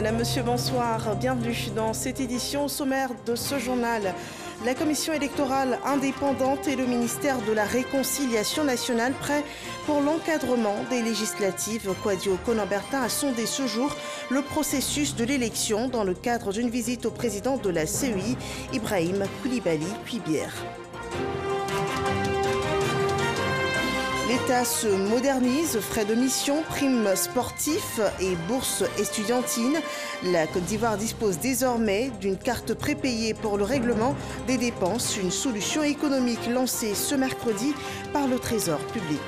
Madame, Monsieur, bonsoir. Bienvenue dans cette édition. Au sommaire de ce journal, la Commission électorale indépendante et le ministère de la Réconciliation nationale prêts pour l'encadrement des législatives. Kouadio Konan-Bertin a sondé ce jour le processus de l'élection dans le cadre d'une visite au président de la CEI, Ibrahim Koulibaly Kuibière. L'État se modernise, frais de mission, primes sportifs et bourses estudiantines. La Côte d'Ivoire dispose désormais d'une carte prépayée pour le règlement des dépenses, une solution économique lancée ce mercredi par le Trésor public.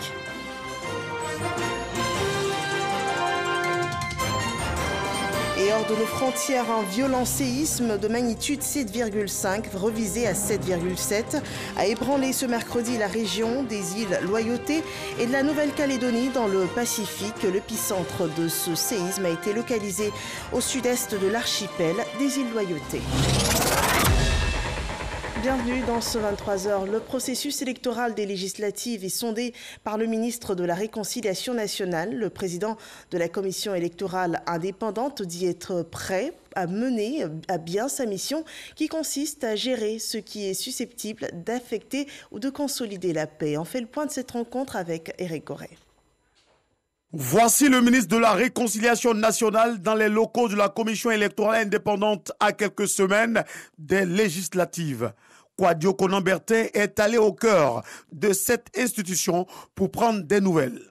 Et hors de nos frontières, un violent séisme de magnitude 7,5, revisé à 7,7, a ébranlé ce mercredi la région des îles Loyauté et de la Nouvelle-Calédonie dans le Pacifique. L'épicentre de ce séisme a été localisé au sud-est de l'archipel des îles Loyauté. Bienvenue dans ce 23h. Le processus électoral des législatives est sondé par le ministre de la Réconciliation nationale. Le président de la commission électorale indépendante dit être prêt à mener à bien sa mission qui consiste à gérer ce qui est susceptible d'affecter ou de consolider la paix. On fait le point de cette rencontre avec Éric Corré. Voici le ministre de la Réconciliation nationale dans les locaux de la commission électorale indépendante à quelques semaines des législatives. Kouadio Konan-Bertin est allé au cœur de cette institution pour prendre des nouvelles.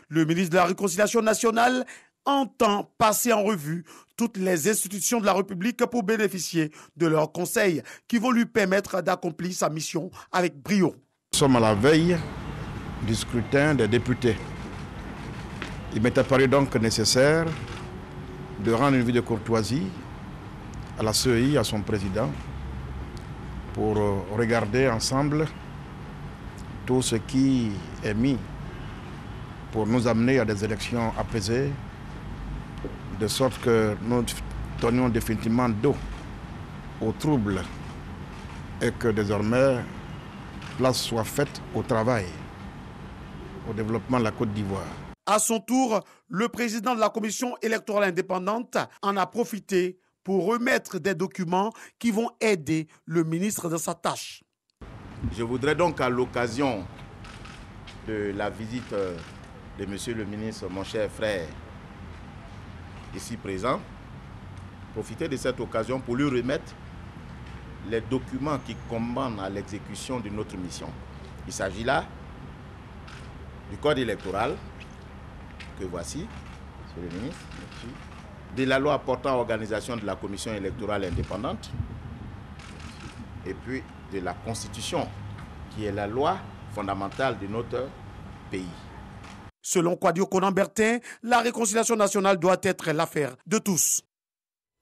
Le ministre de la Réconciliation nationale entend passer en revue toutes les institutions de la République pour bénéficier de leurs conseils qui vont lui permettre d'accomplir sa mission avec brio. Nous sommes à la veille du scrutin des députés. Il m'est apparu donc nécessaire de rendre une visite de courtoisie à la CEI, à son président, pour regarder ensemble tout ce qui est mis pour nous amener à des élections apaisées, de sorte que nous donnions définitivement dos aux troubles et que désormais place soit faite au travail, au développement de la Côte d'Ivoire. À son tour, le président de la commission électorale indépendante en a profité pour remettre des documents qui vont aider le ministre dans sa tâche. Je voudrais donc à l'occasion de la visite de monsieur le ministre, mon cher frère, ici présent, profiter de cette occasion pour lui remettre les documents qui commandent à l'exécution de notre mission. Il s'agit là du code électoral, que voici, monsieur le ministre, de la loi portant organisation de la commission électorale indépendante, et puis de la Constitution, qui est la loi fondamentale de notre pays. Selon Kouadio Konan-Bertin, la réconciliation nationale doit être l'affaire de tous.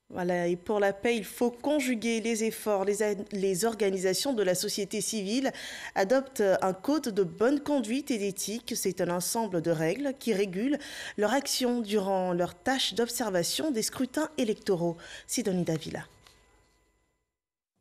Voilà, et pour la paix, il faut conjuguer les efforts. Les organisations de la société civile adoptent un code de bonne conduite et d'éthique. C'est un ensemble de règles qui régulent leur action durant leur tâche d'observation des scrutins électoraux. Sidonie Davila.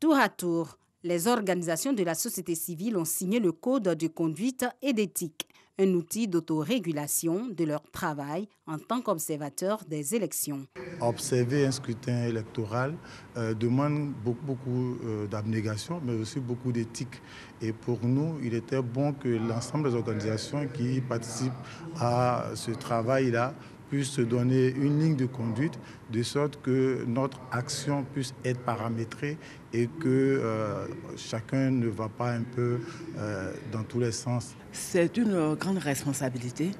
Tour à tour, les organisations de la société civile ont signé le code de conduite et d'éthique, un outil d'autorégulation de leur travail en tant qu'observateurs des élections. Observer un scrutin électoral demande beaucoup d'abnégation, mais aussi beaucoup d'éthique. Et pour nous, il était bon que l'ensemble des organisations qui participent à ce travail-là puissent se donner une ligne de conduite de sorte que notre action puisse être paramétrée et que chacun ne va pas un peu dans tous les sens. C'est une grande responsabilité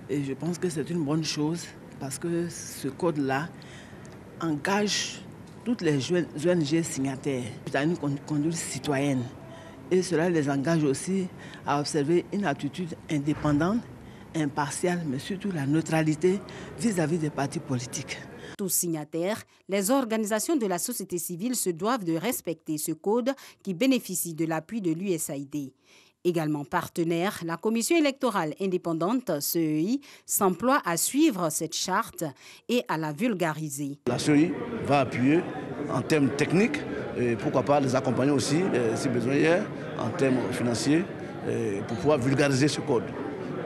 et je pense que c'est une bonne chose parce que ce code-là engage toutes les ONG signataires à une conduite citoyenne et cela les engage aussi à observer une attitude indépendante, impartiale, mais surtout la neutralité vis-à-vis des partis politiques. Tous signataires, les organisations de la société civile se doivent de respecter ce code qui bénéficie de l'appui de l'USAID. Également partenaire, la commission électorale indépendante, CEI, s'emploie à suivre cette charte et à la vulgariser. La CEI va appuyer en termes techniques, et pourquoi pas les accompagner aussi, si besoin est, en termes financiers, pour pouvoir vulgariser ce code.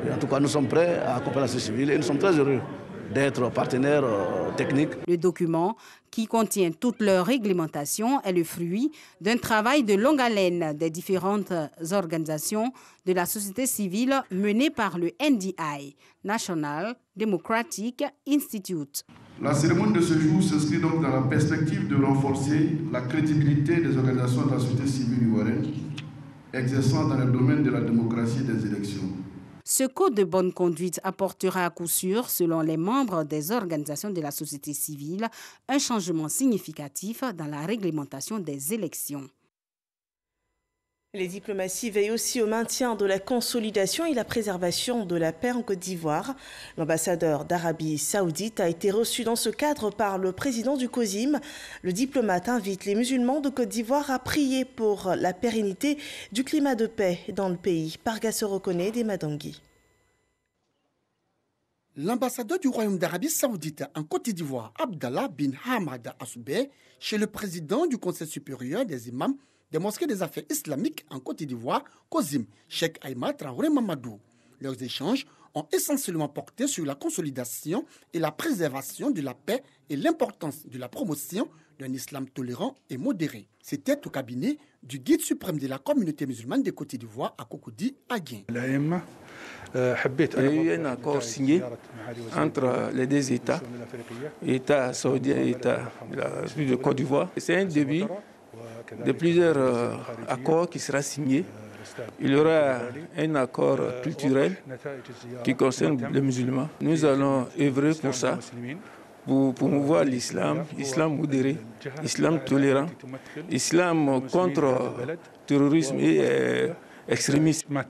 Et en tout cas, nous sommes prêts à accompagner la société civile et nous sommes très heureux d'être partenaire technique. Le document, qui contient toute leur réglementation, est le fruit d'un travail de longue haleine des différentes organisations de la société civile mené par le NDI, National Democratic Institute. La cérémonie de ce jour s'inscrit donc dans la perspective de renforcer la crédibilité des organisations de la société civile ivoirienne exerçant dans le domaine de la démocratie et des élections. Ce code de bonne conduite apportera à coup sûr, selon les membres des organisations de la société civile, un changement significatif dans la réglementation des élections. Les diplomaties veillent aussi au maintien de la consolidation et la préservation de la paix en Côte d'Ivoire. L'ambassadeur d'Arabie Saoudite a été reçu dans ce cadre par le président du COSIM. Le diplomate invite les musulmans de Côte d'Ivoire à prier pour la pérennité du climat de paix dans le pays. Parga Sorokone des Madangui. L'ambassadeur du Royaume d'Arabie Saoudite en Côte d'Ivoire, Abdallah bin Hamad Assoubeh, chez le président du Conseil supérieur des imams des mosquées des affaires islamiques en Côte d'Ivoire, COSIM, Cheikh Aïma Traoré Mamadou. Leurs échanges ont essentiellement porté sur la consolidation et la préservation de la paix et l'importance de la promotion d'un islam tolérant et modéré. C'était au cabinet du guide suprême de la communauté musulmane de Côte d'Ivoire à Cocody, à Guin. Il y a eu un accord signé entre les deux États, État saoudien et État de la République de Côte d'Ivoire. C'est un début de plusieurs accords qui sera signé. Il y aura un accord culturel qui concerne les musulmans. Nous allons œuvrer pour ça, pour promouvoir l'islam, l'islam modéré, l'islam tolérant, l'islam contre le terrorisme et extrémisme.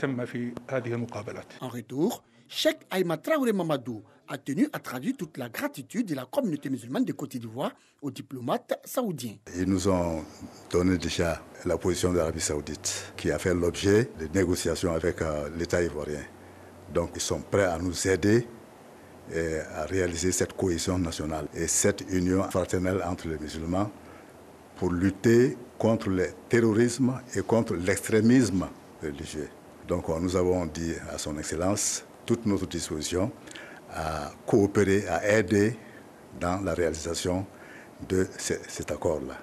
En retour, Cheikh Aïma Traoré Mamadou a tenu à traduire toute la gratitude de la communauté musulmane de Côte d'Ivoire aux diplomates saoudiens. Ils nous ont donné déjà la position de l'Arabie Saoudite qui a fait l'objet de négociations avec l'État ivoirien. Donc ils sont prêts à nous aider et à réaliser cette cohésion nationale et cette union fraternelle entre les musulmans pour lutter contre le terrorisme et contre l'extrémisme religieux. Donc nous avons dit à son Excellence toute notre disposition à coopérer, à aider dans la réalisation de cet accord-là.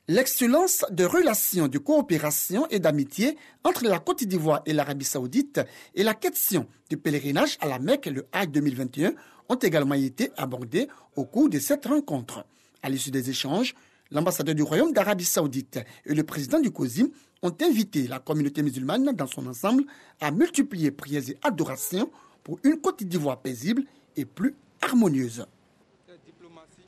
L'excellence de relations de coopération et d'amitié entre la Côte d'Ivoire et l'Arabie Saoudite et la question du pèlerinage à la Mecque le Hajj 2021 ont également été abordées au cours de cette rencontre. À l'issue des échanges, l'ambassadeur du Royaume d'Arabie Saoudite et le président du COSIM ont invité la communauté musulmane dans son ensemble à multiplier prières et adorations pour une Côte d'Ivoire paisible et plus harmonieuse.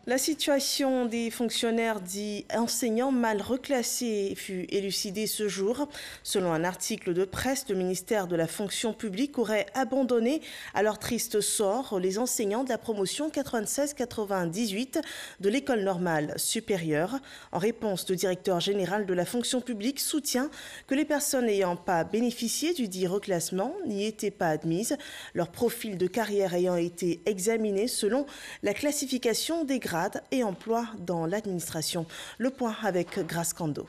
La situation des fonctionnaires dits enseignants mal reclassés fut élucidée ce jour. Selon un article de presse, le ministère de la fonction publique aurait abandonné à leur triste sort les enseignants de la promotion 96-98 de l'école normale supérieure. En réponse, le directeur général de la fonction publique soutient que les personnes n'ayant pas bénéficié du dit reclassement n'y étaient pas admises, leur profil de carrière ayant été examiné selon la classification des grades et emplois dans l'administration. Le point avec Grace Kando.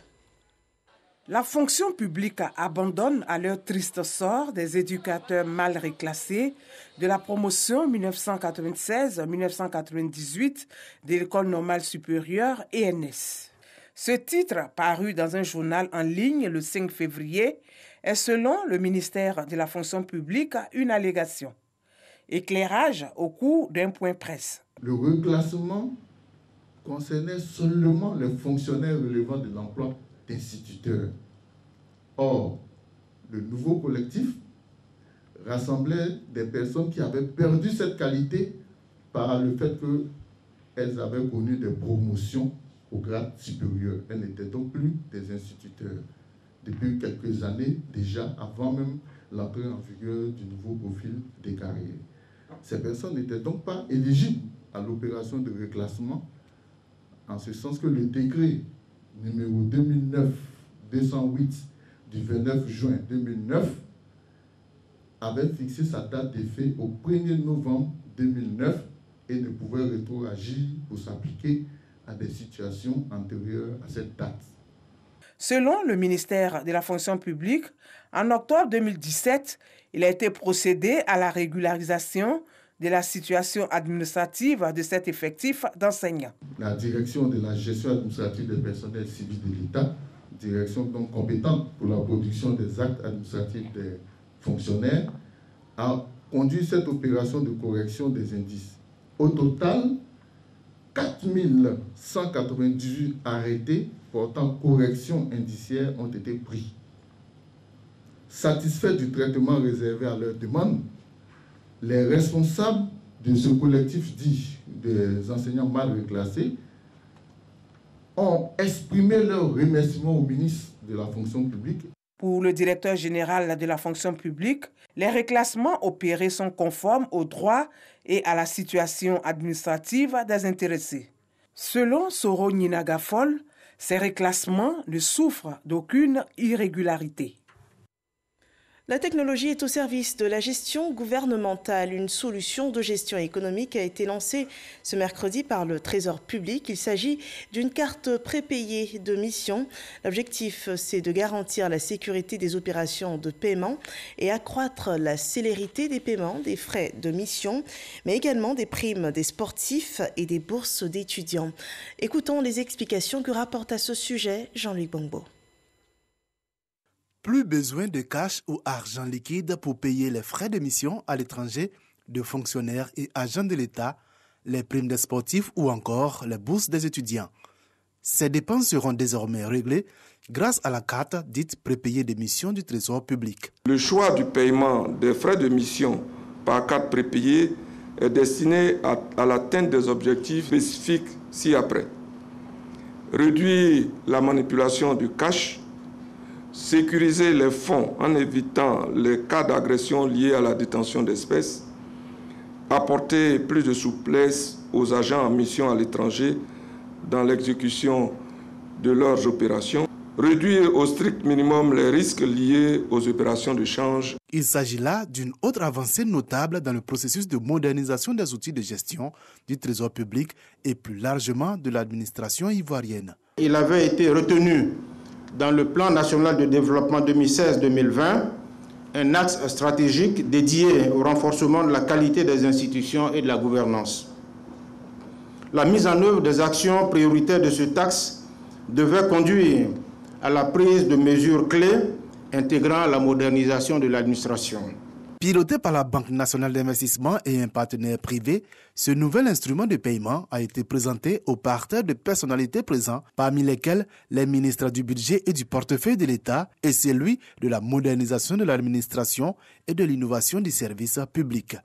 La fonction publique abandonne à leur triste sort des éducateurs mal reclassés de la promotion 1996-1998 de l'École normale supérieure ENS. Ce titre, paru dans un journal en ligne le 5 février, est selon le ministère de la fonction publique une allégation. Éclairage au cours d'un point presse. Le reclassement concernait seulement les fonctionnaires relevant de l'emploi d'instituteurs. Or, le nouveau collectif rassemblait des personnes qui avaient perdu cette qualité par le fait qu'elles avaient connu des promotions au grade supérieur. Elles n'étaient donc plus des instituteurs. Depuis quelques années, déjà avant même l'entrée en vigueur du nouveau profil des carrières. Ces personnes n'étaient donc pas éligibles à l'opération de reclassement, en ce sens que le décret numéro 2009-208 du 29 juin 2009 avait fixé sa date d'effet au 1er novembre 2009 et ne pouvait rétroagir pour s'appliquer à des situations antérieures à cette date. Selon le ministère de la fonction publique, en octobre 2017, il a été procédé à la régularisation de la situation administrative de cet effectif d'enseignants. La direction de la gestion administrative des personnels civils de l'État, direction donc compétente pour la production des actes administratifs des fonctionnaires, a conduit cette opération de correction des indices. Au total, 4198 arrêtés portant correction indiciaire ont été pris. Satisfaits du traitement réservé à leur demande, les responsables de ce collectif dit des enseignants mal reclassés ont exprimé leur remerciement au ministre de la fonction publique. Pour le directeur général de la fonction publique, les reclassements opérés sont conformes aux droits et à la situation administrative des intéressés. Selon Soro Ninagafol, ces reclassements ne souffrent d'aucune irrégularité. La technologie est au service de la gestion gouvernementale. Une solution de gestion économique a été lancée ce mercredi par le Trésor public. Il s'agit d'une carte prépayée de mission. L'objectif, c'est de garantir la sécurité des opérations de paiement et accroître la célérité des paiements des frais de mission, mais également des primes des sportifs et des bourses d'étudiants. Écoutons les explications que rapporte à ce sujet Jean-Luc Bongbo. Plus besoin de cash ou argent liquide pour payer les frais de mission à l'étranger de fonctionnaires et agents de l'État, les primes des sportifs ou encore les bourses des étudiants. Ces dépenses seront désormais réglées grâce à la carte dite prépayée de mission du Trésor public. Le choix du paiement des frais de mission par carte prépayée est destiné à l'atteinte des objectifs spécifiques ci-après. Réduire la manipulation du cash, sécuriser les fonds en évitant les cas d'agression liés à la détention d'espèces, apporter plus de souplesse aux agents en mission à l'étranger dans l'exécution de leurs opérations, réduire au strict minimum les risques liés aux opérations de change. Il s'agit là d'une autre avancée notable dans le processus de modernisation des outils de gestion du Trésor public et plus largement de l'administration ivoirienne. Il avait été retenu dans le plan national de développement 2016-2020, un axe stratégique dédié au renforcement de la qualité des institutions et de la gouvernance. La mise en œuvre des actions prioritaires de ce axe devait conduire à la prise de mesures clés intégrant la modernisation de l'administration. Piloté par la Banque nationale d'investissement et un partenaire privé, ce nouvel instrument de paiement a été présenté aux parterres de personnalités présents, parmi lesquels les ministres du budget et du portefeuille de l'État et celui de la modernisation de l'administration et de l'innovation du service public.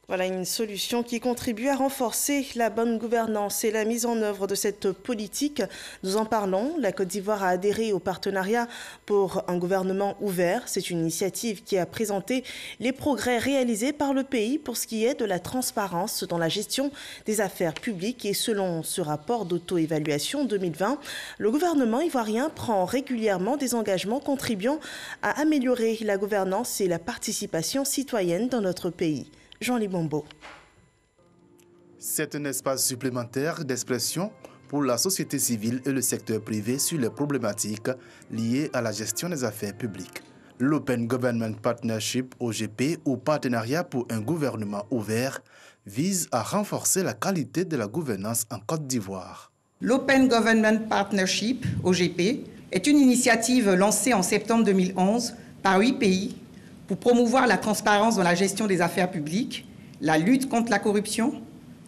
Voilà une solution qui contribue à renforcer la bonne gouvernance et la mise en œuvre de cette politique. Nous en parlons. La Côte d'Ivoire a adhéré au partenariat pour un gouvernement ouvert. C'est une initiative qui a présenté les progrès réalisés par le pays pour ce qui est de la transparence dans la gestion des affaires publiques. Et selon ce rapport d'auto-évaluation 2020, le gouvernement ivoirien prend régulièrement des engagements contribuant à améliorer la gouvernance et la participation citoyenne dans notre pays. Jean-Luc Bongbo. C'est un espace supplémentaire d'expression pour la société civile et le secteur privé sur les problématiques liées à la gestion des affaires publiques. L'Open Government Partnership, OGP, ou Partenariat pour un gouvernement ouvert, vise à renforcer la qualité de la gouvernance en Côte d'Ivoire. L'Open Government Partnership, OGP, est une initiative lancée en septembre 2011 par 8 pays pour promouvoir la transparence dans la gestion des affaires publiques, la lutte contre la corruption,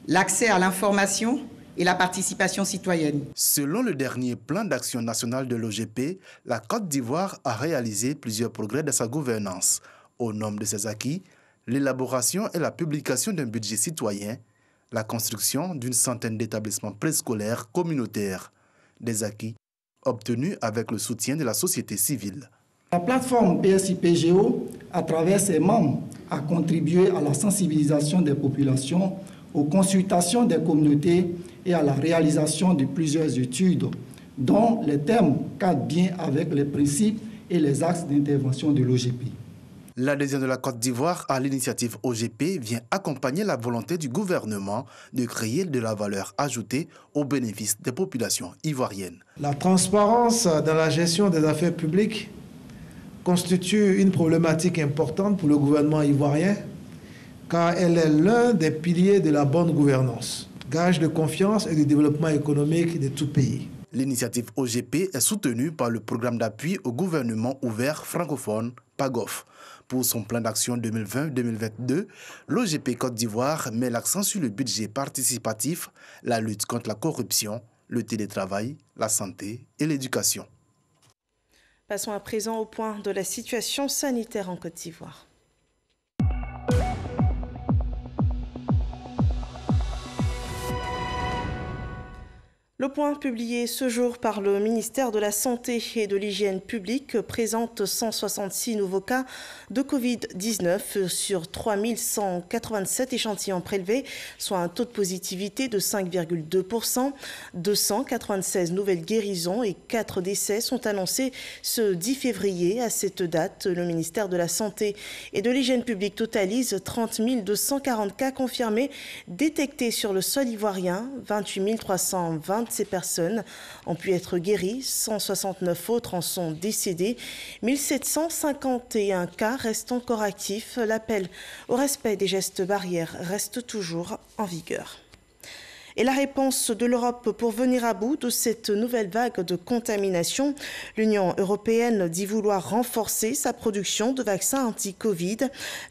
l'accès à l'information et la participation citoyenne. Selon le dernier plan d'action national de l'OGP, la Côte d'Ivoire a réalisé plusieurs progrès dans sa gouvernance. Au nombre de ses acquis, l'élaboration et la publication d'un budget citoyen, la construction d'une centaine d'établissements préscolaires communautaires, des acquis obtenus avec le soutien de la société civile. La plateforme PSIPGO, à travers ses membres, a contribué à la sensibilisation des populations, aux consultations des communautés et à la réalisation de plusieurs études, dont les thèmes cadrent bien avec les principes et les axes d'intervention de l'OGP. L'adhésion de la Côte d'Ivoire à l'initiative OGP vient accompagner la volonté du gouvernement de créer de la valeur ajoutée au bénéfice des populations ivoiriennes. La transparence dans la gestion des affaires publiques constitue une problématique importante pour le gouvernement ivoirien, car elle est l'un des piliers de la bonne gouvernance, gage de confiance et de développement économique de tout pays. L'initiative OGP est soutenue par le programme d'appui au gouvernement ouvert francophone, PAGOF. Pour son plan d'action 2020-2022, l'OGP Côte d'Ivoire met l'accent sur le budget participatif, la lutte contre la corruption, le télétravail, la santé et l'éducation. Passons à présent au point de la situation sanitaire en Côte d'Ivoire. Le point publié ce jour par le ministère de la Santé et de l'Hygiène publique présente 166 nouveaux cas de Covid-19 sur 3187 échantillons prélevés, soit un taux de positivité de 5,2%. 296 nouvelles guérisons et 4 décès sont annoncés ce 10 février. À cette date, le ministère de la Santé et de l'Hygiène publique totalise 30 240 cas confirmés détectés sur le sol ivoirien. 28 320 ces personnes ont pu être guéries, 169 autres en sont décédées, 1751 cas restent encore actifs. L'appel au respect des gestes barrières reste toujours en vigueur. Et la réponse de l'Europe pour venir à bout de cette nouvelle vague de contamination. L'Union européenne dit vouloir renforcer sa production de vaccins anti-Covid.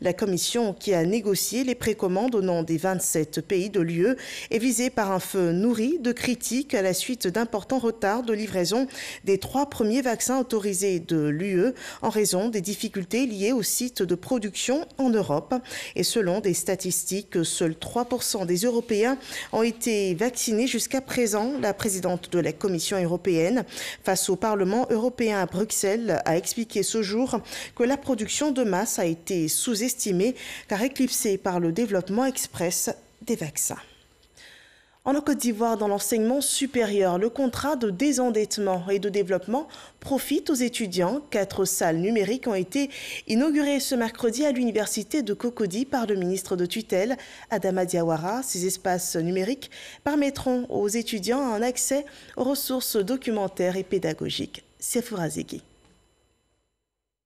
La Commission, qui a négocié les précommandes au nom des 27 pays de l'UE, est visée par un feu nourri de critiques à la suite d'importants retards de livraison des 3 premiers vaccins autorisés de l'UE en raison des difficultés liées aux sites de production en Europe. Et selon des statistiques, seuls 3% des Européens ont été vaccinés jusqu'à présent. La présidente de la Commission européenne, face au Parlement européen à Bruxelles, a expliqué ce jour que la production de masse a été sous-estimée car éclipsée par le développement express des vaccins. En Côte d'Ivoire, dans l'enseignement supérieur, le contrat de désendettement et de développement profite aux étudiants. 4 salles numériques ont été inaugurées ce mercredi à l'université de Cocody par le ministre de tutelle, Adama Diawara. Ces espaces numériques permettront aux étudiants un accès aux ressources documentaires et pédagogiques. Sefoura Zegui.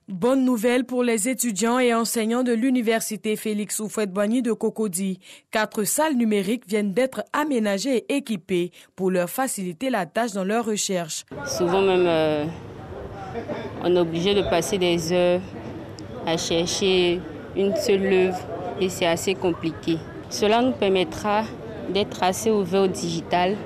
Bonne nouvelle pour les étudiants et enseignants de l'université Félix Houphouët-Boigny de Cocody. 4 salles numériques viennent d'être aménagées et équipées pour leur faciliter la tâche dans leur recherche. Souvent même, on est obligé de passer des heures à chercher une seule œuvre et c'est assez compliqué. Cela nous permettra d'être assez ouverts au digital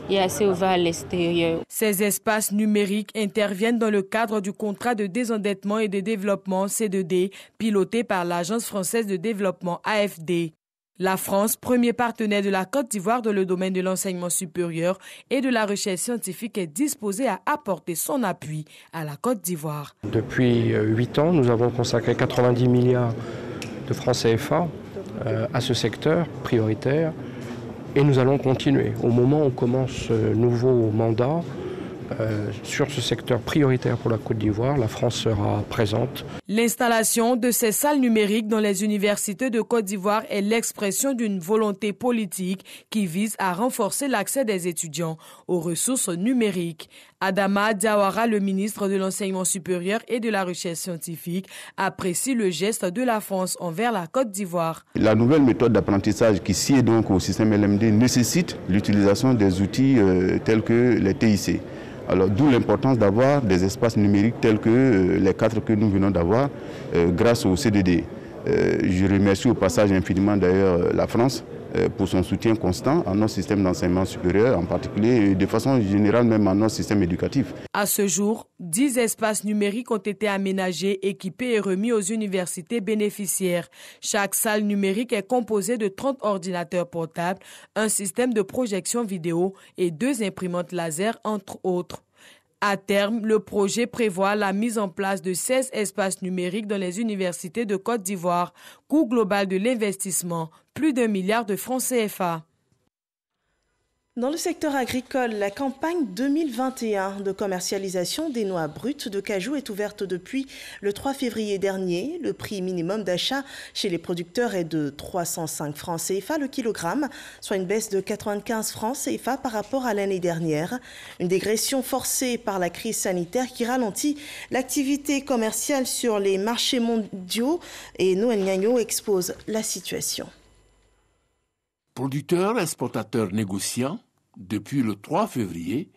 et assez ouvert à l'extérieur. Ces espaces numériques interviennent dans le cadre du contrat de désendettement et de développement C2D, piloté par l'Agence française de développement AFD. La France, premier partenaire de la Côte d'Ivoire dans le domaine de l'enseignement supérieur et de la recherche scientifique, est disposée à apporter son appui à la Côte d'Ivoire. Depuis 8 ans, nous avons consacré 90 milliards de francs CFA à ce secteur prioritaire. Et nous allons continuer. Au moment où on commence ce nouveau mandat, sur ce secteur prioritaire pour la Côte d'Ivoire, la France sera présente. L'installation de ces salles numériques dans les universités de Côte d'Ivoire est l'expression d'une volonté politique qui vise à renforcer l'accès des étudiants aux ressources numériques. Adama Diawara, le ministre de l'Enseignement supérieur et de la Recherche scientifique, apprécie le geste de la France envers la Côte d'Ivoire. La nouvelle méthode d'apprentissage qui sied donc au système LMD nécessite l'utilisation des outils tels que les TIC. Alors d'où l'importance d'avoir des espaces numériques tels que les 4 que nous venons d'avoir grâce au CDD. Je remercie au passage infiniment d'ailleurs la France pour son soutien constant à notre système d'enseignement supérieur, en particulier et de façon générale même à notre système éducatif. À ce jour, 10 espaces numériques ont été aménagés, équipés et remis aux universités bénéficiaires. Chaque salle numérique est composée de 30 ordinateurs portables, un système de projection vidéo et 2 imprimantes laser, entre autres. À terme, le projet prévoit la mise en place de 16 espaces numériques dans les universités de Côte d'Ivoire. Coût global de l'investissement, plus d'1 milliard de francs CFA. Dans le secteur agricole, la campagne 2021 de commercialisation des noix brutes de cajou est ouverte depuis le 3 février dernier. Le prix minimum d'achat chez les producteurs est de 305 francs CFA le kilogramme, soit une baisse de 95 francs CFA par rapport à l'année dernière. Une dégression forcée par la crise sanitaire qui ralentit l'activité commerciale sur les marchés mondiaux, et Noël Gagnon expose la situation. Producteurs, exportateurs, négociants, depuis le 3 février,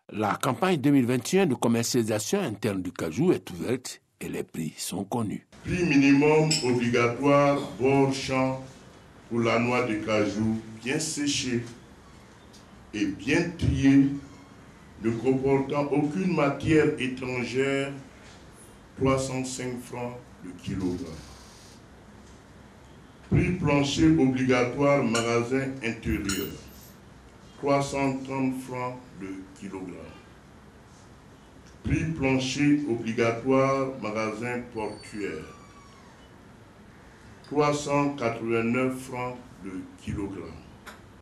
la campagne 2021 de commercialisation interne du cajou est ouverte et les prix sont connus. Prix minimum obligatoire bord champ pour la noix de cajou bien séchée et bien triée, ne comportant aucune matière étrangère, 305 francs le kilogramme. Prix plancher obligatoire magasin intérieur, 330 francs le kilogramme. Prix plancher obligatoire magasin portuaire, 389 francs le kilogramme.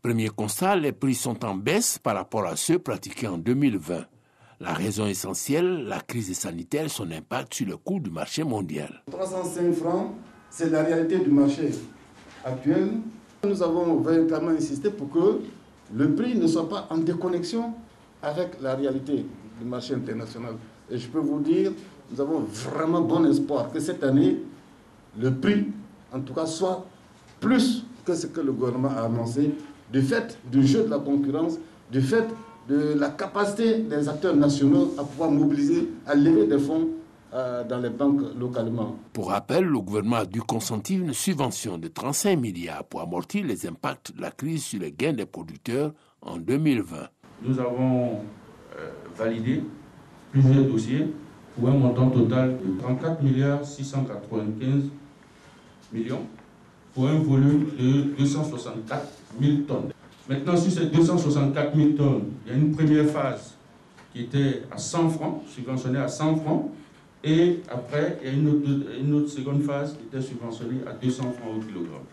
Premier constat, les prix sont en baisse par rapport à ceux pratiqués en 2020. La raison essentielle, la crise sanitaire et son impact sur le coût du marché mondial. 305 francs, c'est la réalité du marché actuel. Nous avons véritablement insisté pour que le prix ne soit pas en déconnexion avec la réalité du marché international. Et je peux vous dire, nous avons vraiment bon espoir que cette année, le prix, en tout cas, soit plus que ce que le gouvernement a annoncé, du fait du jeu de la concurrence, du fait de la capacité des acteurs nationaux à pouvoir mobiliser, à lever des fonds dans les banques localement. Pour rappel, le gouvernement a dû consentir une subvention de 35 milliards pour amortir les impacts de la crise sur les gains des producteurs en 2020. Nous avons validé plusieurs dossiers pour un montant total de 34 milliards 695 millions pour un volume de 264 000 tonnes. Maintenant, sur ces 264 000 tonnes, il y a une première phase qui était à 100 francs, subventionnée à 100 francs. Et après, il y a une autre seconde phase qui était subventionnée à 200 francs au kilogramme.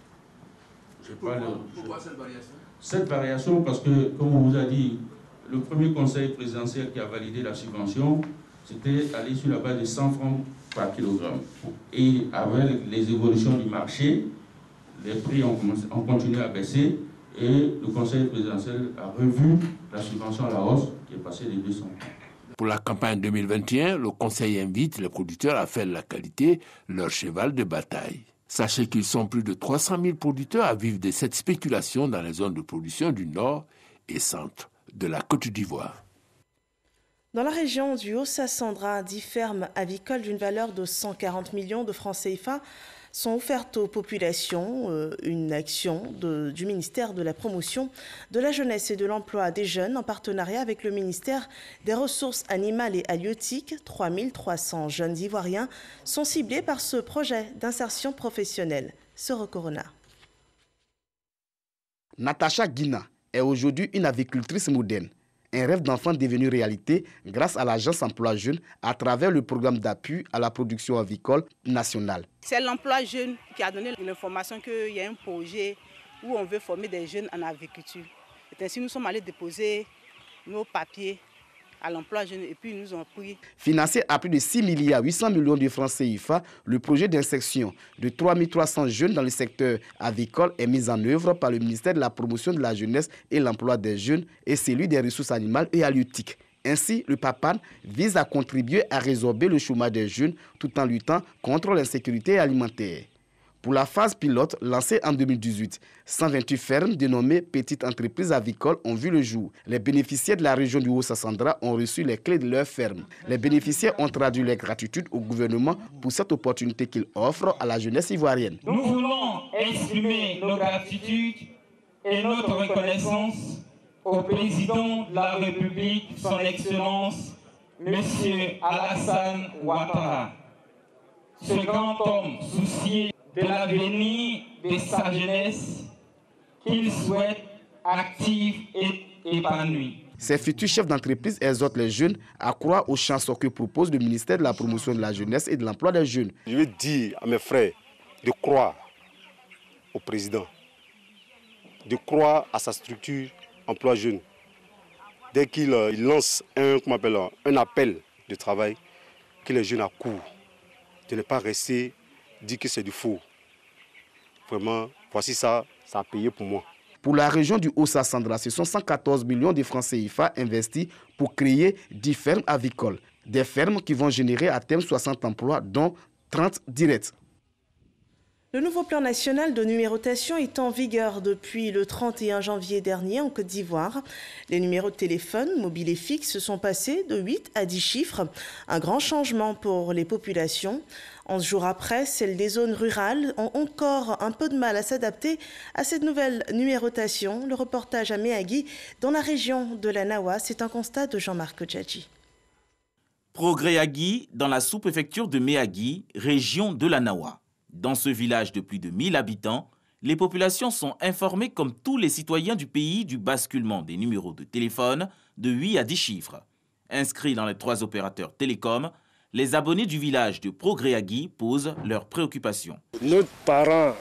Pourquoi cette variation? Cette variation, parce que, comme on vous a dit, le premier conseil présidentiel qui a validé la subvention, c'était aller sur la base de 100 francs par kilogramme. Et avec les évolutions du marché, les prix ont continué à baisser et le conseil présidentiel a revu la subvention à la hausse qui est passée de 200 francs. Pour la campagne 2021, le Conseil invite les producteurs à faire de la qualité leur cheval de bataille. Sachez qu'ils sont plus de 300 000 producteurs à vivre de cette spéculation dans les zones de production du nord et centre de la Côte d'Ivoire. Dans la région du Haut-Sassandra, 10 fermes avicoles d'une valeur de 140 millions de francs CFA sont offertes aux populations, une action du ministère de la Promotion de la Jeunesse et de l'Emploi des Jeunes en partenariat avec le ministère des Ressources animales et halieutiques. 3300 jeunes Ivoiriens sont ciblés par ce projet d'insertion professionnelle. Soro Corona. Natacha Guina est aujourd'hui une avicultrice moderne. Un rêve d'enfant devenu réalité grâce à l'Agence Emploi Jeune à travers le programme d'appui à la production avicole nationale. C'est l'emploi jeune qui a donné l'information qu'il y a un projet où on veut former des jeunes en aviculture. Et ainsi, nous sommes allés déposer nos papiers à l'emploi jeune et puis ils nous ont pris. Financé à plus de 6 milliards 800 millions de francs CFA, le projet d'insertion de 3300 jeunes dans le secteur avicole est mis en œuvre par le ministère de la Promotion de la Jeunesse et l'Emploi des Jeunes et celui des Ressources animales et halieutiques. Ainsi, le PAPAN vise à contribuer à résorber le chômage des jeunes tout en luttant contre l'insécurité alimentaire. Pour la phase pilote lancée en 2018, 128 fermes dénommées Petites Entreprises Avicoles ont vu le jour. Les bénéficiaires de la région du Haut-Sassandra ont reçu les clés de leurs fermes. Les bénéficiaires ont traduit leur gratitude au gouvernement pour cette opportunité qu'il offre à la jeunesse ivoirienne. Nous voulons exprimer nos gratitudes et notre reconnaissance au président de la République, son Excellence, M. Alassane Ouattara. Ce grand homme soucieux de l'avenir de sa jeunesse qu'il souhaite active et épanouie. Ces futurs chefs d'entreprise exhortent les jeunes à croire aux chances que propose le ministère de la Promotion de la Jeunesse et de l'Emploi des Jeunes. Je veux dire à mes frères de croire au président, de croire à sa structure emploi jeune, dès qu'il lance un appel de travail, que les jeunes accourent, de ne pas rester, dire que c'est du faux. Vraiment, voici ça a payé pour moi. Pour la région du Haut-Sassandra, ce sont 114 millions de francs CFA investis pour créer 10 fermes avicoles. Des fermes qui vont générer à terme 60 emplois, dont 30 directs. Le nouveau plan national de numérotation est en vigueur depuis le 31 janvier dernier en Côte d'Ivoire. Les numéros de téléphone, mobiles et fixes, sont passés de 8 à 10 chiffres. Un grand changement pour les populations. 11 jours après, celles des zones rurales ont encore un peu de mal à s'adapter à cette nouvelle numérotation. Le reportage à Méagui, dans la région de la Nawa, c'est un constat de Jean-Marc Djadji. Progrès-Agui, dans la sous-préfecture de Méagui, région de la Nawa. Dans ce village de plus de 1000 habitants, les populations sont informées comme tous les citoyens du pays du basculement des numéros de téléphone de 8 à 10 chiffres. Inscrits dans les 3 opérateurs télécoms, les abonnés du village de Progrès-Agui posent leurs préoccupations. Notre parent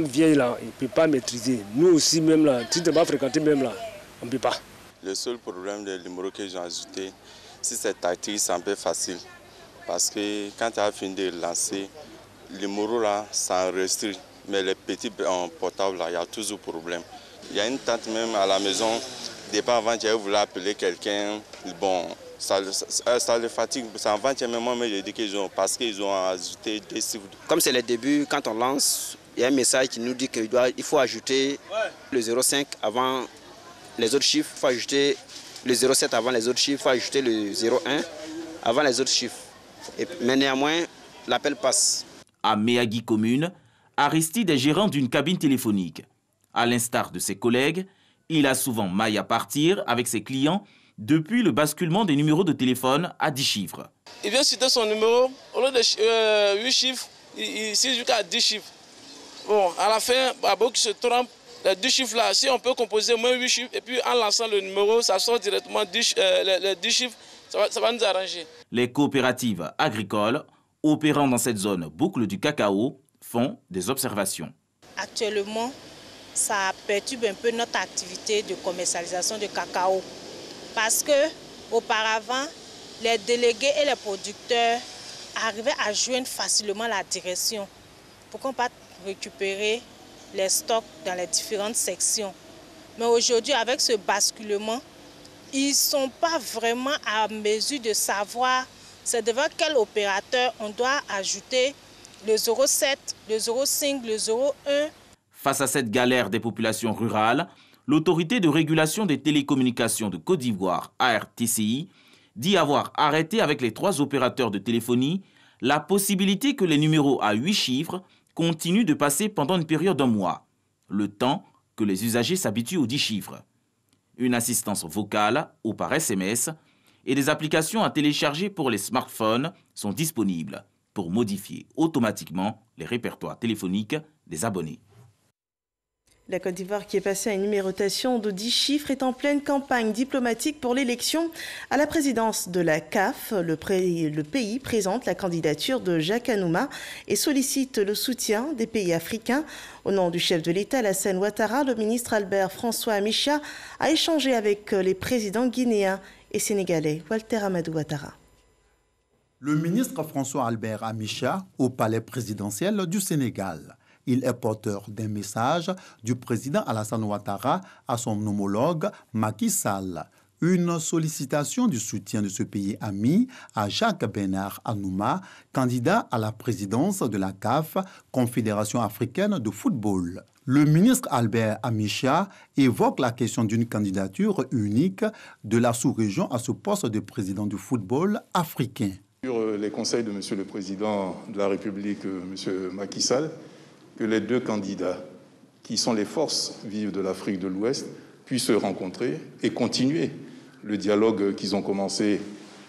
vieil là, il ne peut pas maîtriser. Nous aussi même là, si tu ne vas pas fréquenter même là, on ne peut pas. Le seul problème des numéros que j'ai ajouté, si c'est tactile, c'est un peu facile. Parce que quand tu as fini de lancer, les numéros là, ça enregistre. Mais les petits portables là, il y a toujours problème. Il y a une tante même à la maison, depuis avant qu'elle voulait appeler quelqu'un, bon, ça le fatigue. Avant même, je dis qu'ils ont, parce qu'ils ont ajouté des chiffres. Comme c'est le début, quand on lance, il y a un message qui nous dit qu'il faut ajouter le 05 avant les autres chiffres, il faut ajouter le 07 avant les autres chiffres, il faut ajouter le 01 avant les autres chiffres. Mais néanmoins, l'appel passe. À Méagui commune, Aristide est gérant d'une cabine téléphonique. À l'instar de ses collègues, il a souvent maille à partir avec ses clients depuis le basculement des numéros de téléphone à 10 chiffres. Il vient citer son numéro, au lieu de 8 chiffres, il cite jusqu'à 10 chiffres. Bon, à la fin, beaucoup qui se trompent, les 10 chiffres là, si on peut composer moins 8 chiffres, et puis en lançant le numéro, ça sort directement les 10 chiffres, ça va nous arranger. Les coopératives agricoles opérant dans cette zone boucle du cacao font des observations. Actuellement, ça perturbe un peu notre activité de commercialisation de cacao. Parce que auparavant, les délégués et les producteurs arrivaient à joindre facilement la direction pour qu'on puisse récupérer les stocks dans les différentes sections. Mais aujourd'hui, avec ce basculement, ils ne sont pas vraiment à mesure de savoir c'est devant quel opérateur on doit ajouter le 07, le 05, le 01. Face à cette galère des populations rurales, l'autorité de régulation des télécommunications de Côte d'Ivoire, ARTCI, dit avoir arrêté avec les 3 opérateurs de téléphonie la possibilité que les numéros à 8 chiffres continuent de passer pendant une période d'1 mois, le temps que les usagers s'habituent aux 10 chiffres. Une assistance vocale ou par SMS et des applications à télécharger pour les smartphones sont disponibles pour modifier automatiquement les répertoires téléphoniques des abonnés. La Côte d'Ivoire, qui est passée à une numérotation de 10 chiffres, est en pleine campagne diplomatique pour l'élection à la présidence de la CAF. Le pays présente la candidature de Jacques Anouma et sollicite le soutien des pays africains. Au nom du chef de l'État, Alassane Ouattara, le ministre Albert François Amicha a échangé avec les présidents guinéens et sénégalais. Walter Amadou Ouattara. Le ministre François Albert Amicha au palais présidentiel du Sénégal. Il est porteur d'un message du président Alassane Ouattara à son homologue Macky Sall. Une sollicitation du soutien de ce pays ami à Jacques Bernard Anouma, candidat à la présidence de la CAF, Confédération africaine de football. Le ministre Albert Amicha évoque la question d'une candidature unique de la sous-région à ce poste de président du football africain. Sur les conseils de M. le Président de la République, M. Macky Sall, que les 2 candidats, qui sont les forces vives de l'Afrique de l'Ouest, puissent se rencontrer et continuer le dialogue qu'ils ont commencé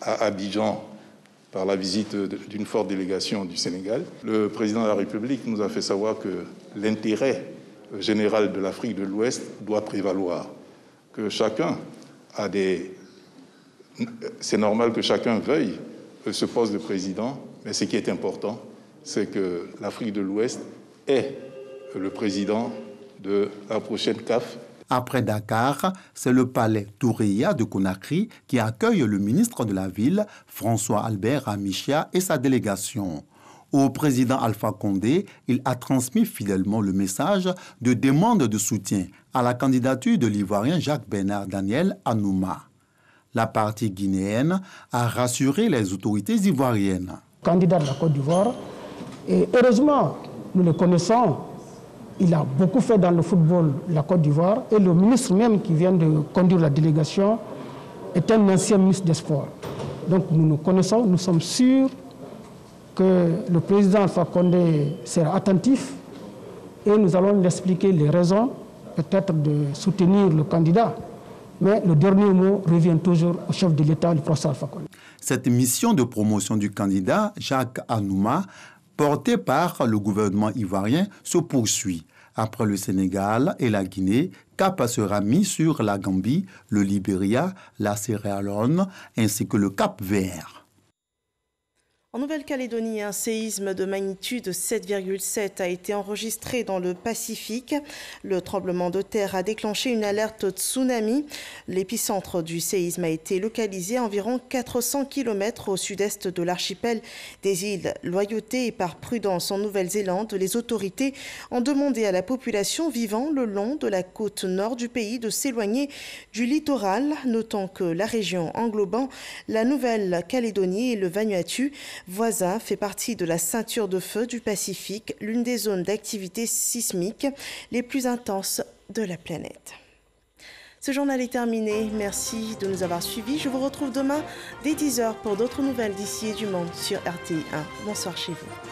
à Abidjan par la visite d'une forte délégation du Sénégal. Le président de la République nous a fait savoir que l'intérêt général de l'Afrique de l'Ouest doit prévaloir, que chacun a des... C'est normal que chacun veuille ce poste de président, mais ce qui est important, c'est que l'Afrique de l'Ouest est le président de la prochaine CAF. Après Dakar, c'est le palais Toureya de Conakry qui accueille le ministre de la Ville, François Albert Amicha, et sa délégation. Au président Alpha Condé, il a transmis fidèlement le message de demande de soutien à la candidature de l'Ivoirien Jacques-Bernard Daniel Anouma. La partie guinéenne a rassuré les autorités ivoiriennes. Candidat de la Côte d'Ivoire, et heureusement, nous le connaissons, il a beaucoup fait dans le football de la Côte d'Ivoire, et le ministre même qui vient de conduire la délégation est un ancien ministre des Sports. Donc nous nous connaissons, nous sommes sûrs que le président Alpha Condé sera attentif et nous allons lui expliquer les raisons peut-être de soutenir le candidat. Mais le dernier mot revient toujours au chef de l'État, le professeur Alpha Condé. Cette mission de promotion du candidat Jacques Anouma, portée par le gouvernement ivoirien, se poursuit. Après le Sénégal et la Guinée, cap sera mis sur la Gambie, le Libéria, la Sierra Leone ainsi que le Cap Vert. En Nouvelle-Calédonie, un séisme de magnitude 7,7 a été enregistré dans le Pacifique. Le tremblement de terre a déclenché une alerte tsunami. L'épicentre du séisme a été localisé à environ 400 km au sud-est de l'archipel des îles Loyauté. Et par prudence en Nouvelle-Zélande, les autorités ont demandé à la population vivant le long de la côte nord du pays de s'éloigner du littoral, notant que la région englobant la Nouvelle-Calédonie et le Vanuatu voisin fait partie de la ceinture de feu du Pacifique, l'une des zones d'activité sismique les plus intenses de la planète. Ce journal est terminé. Merci de nous avoir suivis. Je vous retrouve demain dès 10h pour d'autres nouvelles d'ici et du monde sur RTI 1. Bonsoir chez vous.